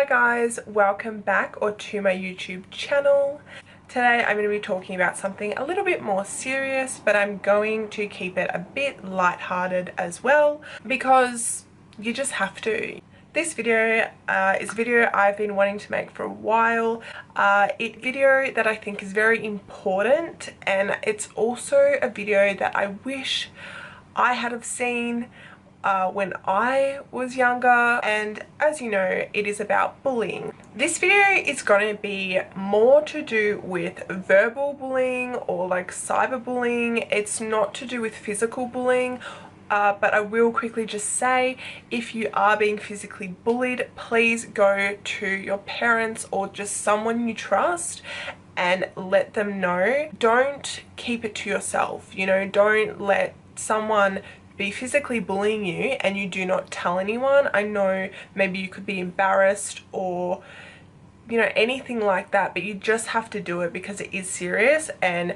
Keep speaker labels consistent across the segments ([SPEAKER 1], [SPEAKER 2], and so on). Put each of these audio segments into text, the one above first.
[SPEAKER 1] Hi guys, welcome back to my YouTube channel. Today I'm going to be talking about something a little bit more serious, but I'm going to keep it a bit lighthearted as well because you just have to. This video is a video I've been wanting to make for a while. It's a video that I think is very important, and it's also a video that I wish I had have seen when I was younger. And as you know, it is about bullying. This video is going to be more to do with verbal bullying or like cyberbullying. It's not to do with physical bullying. But I will quickly just say, if you are being physically bullied, please go to your parents or just someone you trust and let them know. Don't keep it to yourself, you know, don't let someone be physically bullying you and you do not tell anyone. I know maybe you could be embarrassed or, you know, anything like that, but you just have to do it because it is serious and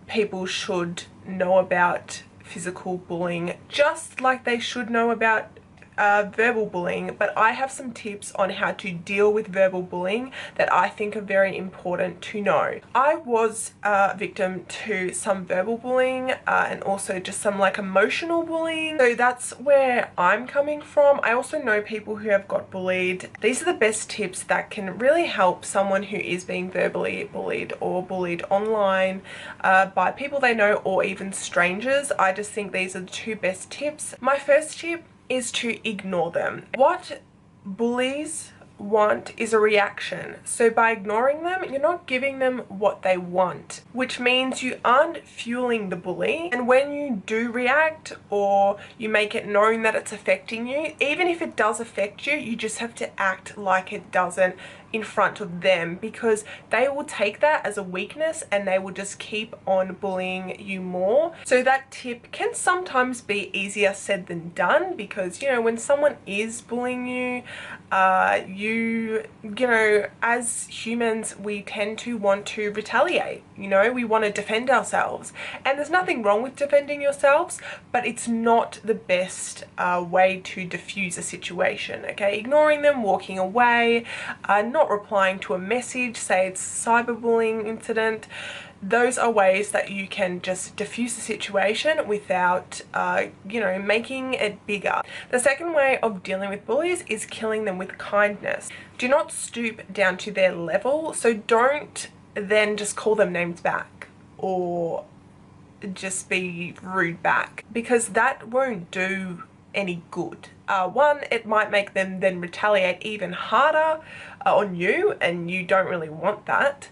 [SPEAKER 1] people should know about physical bullying just like they should know about verbal bullying. But I have some tips on how to deal with verbal bullying that I think are very important to know. I was a victim to some verbal bullying and also just some like emotional bullying, so that's where I'm coming from. I also know people who have got bullied. These are the best tips that can really help someone who is being verbally bullied or bullied online by people they know or even strangers. I just think these are the two best tips. My first tip is to ignore them. What bullies want is a reaction. So by ignoring them, you're not giving them what they want, which means you aren't fueling the bully. And when you do react or you make it known that it's affecting you, even if it does affect you, you just have to act like it doesn't in front of them, because they will take that as a weakness and they will just keep on bullying you more. So that tip can sometimes be easier said than done, because, you know, when someone is bullying you, you know, as humans, we tend to want to retaliate. You know, we want to defend ourselves, and there's nothing wrong with defending yourselves, but it's not the best way to diffuse a situation. Okay, ignoring them, walking away, not replying to a message, say it's a cyberbullying incident. Those are ways that you can just diffuse the situation without, you know, making it bigger. The second way of dealing with bullies is killing them with kindness. Do not stoop down to their level. So don't then just call them names back or just be rude back, because that won't do any good. One, it might make them then retaliate even harder on you, and you don't really want that.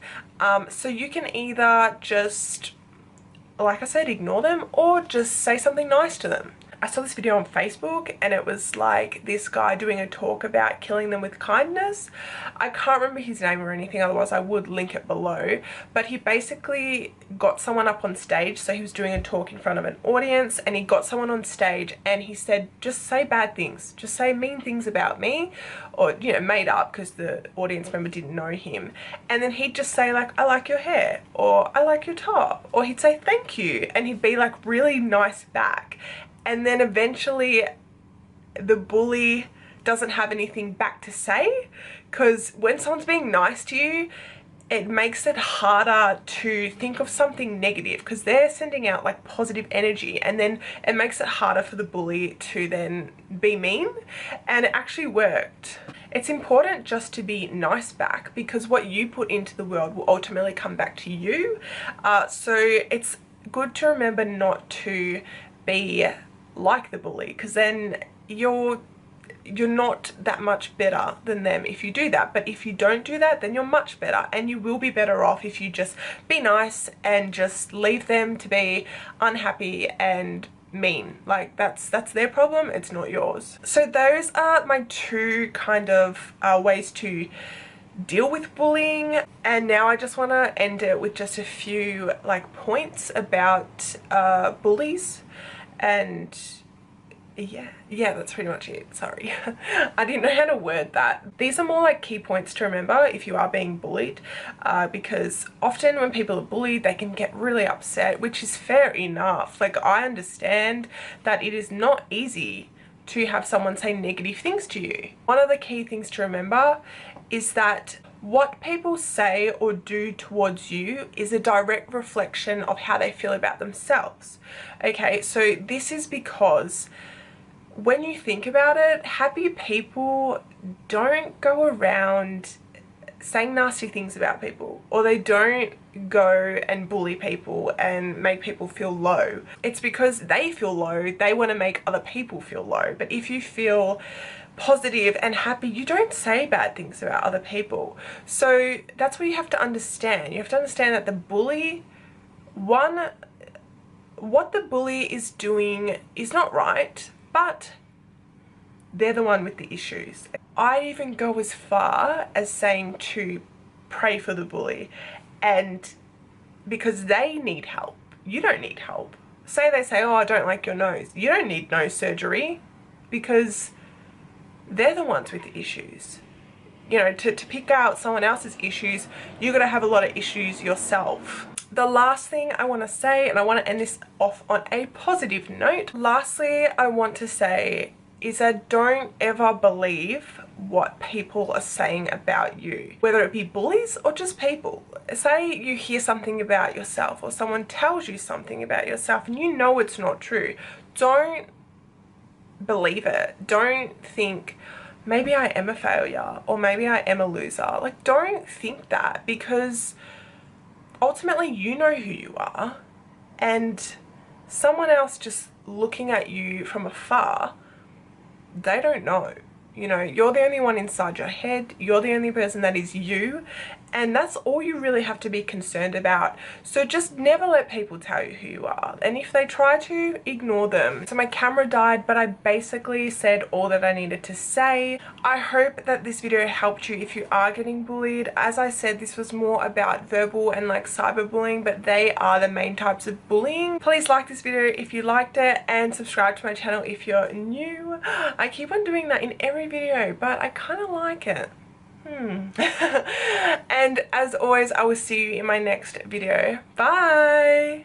[SPEAKER 1] So you can either just, like I said, ignore them or just say something nice to them. I saw this video on Facebook and it was like this guy doing a talk about killing them with kindness. I can't remember his name or anything, otherwise I would link it below. But he basically got someone up on stage. So he was doing a talk in front of an audience and he got someone on stage and he said, just say bad things, just say mean things about me, or, you know, made up because the audience member didn't know him. And then he'd just say like, I like your hair, or I like your top, or he'd say thank you, and he'd be like really nice back. And then eventually the bully doesn't have anything back to say, because when someone's being nice to you, it makes it harder to think of something negative because they're sending out like positive energy, and then it makes it harder for the bully to then be mean. And it actually worked. It's important just to be nice back, because what you put into the world will ultimately come back to you. So it's good to remember not to be like the bully, because then you're not that much better than them if you do that. But if you don't do that, then you're much better, and you will be better off if you just be nice and just leave them to be unhappy and mean. Like that's their problem, it's not yours. So those are my two kind of ways to deal with bullying. And now I just want to end it with just a few like points about bullies. And yeah, that's pretty much it. Sorry. I didn't know how to word that. These are more like key points to remember if you are being bullied, because often when people are bullied, they can get really upset, which is fair enough. Like, I understand that it is not easy to have someone say negative things to you. One of the key things to remember is that what people say or do towards you is a direct reflection of how they feel about themselves. Okay, so this is because when you think about it, happy people don't go around saying nasty things about people, or they don't go and bully people and make people feel low. It's because they feel low, they want to make other people feel low. But if you feel positive and happy, you don't say bad things about other people. So that's what you have to understand. You have to understand that the bully, what the bully is doing is not right, but they're the one with the issues. I'd even go as far as saying to pray for the bully, and because they need help. You don't need help. Say they say, oh, I don't like your nose. You don't need nose surgery, because they're the ones with the issues. You know, to pick out someone else's issues, you gotta have a lot of issues yourself. The last thing I want to say, and I want to end this off on a positive note, lastly, I want to say is that don't ever believe what people are saying about you, whether it be bullies or just people. Say you hear something about yourself, or someone tells you something about yourself and you know it's not true. Don't believe it. Don't think, maybe I am a failure, or maybe I am a loser. Like, don't think that, because ultimately you know who you are, and someone else just looking at you from afar, they don't know. You know, you're the only one inside your head, you're the only person that is you, and that's all you really have to be concerned about. So just never let people tell you who you are, and if they try to, ignore them. So my camera died, but I basically said all that I needed to say. I hope that this video helped you if you are getting bullied. As I said, this was more about verbal and like cyberbullying, but they are the main types of bullying. Please like this video if you liked it, and subscribe to my channel if you're new. I keep on doing that in every video, but I kind of like it. And as always, I will see you in my next video. Bye!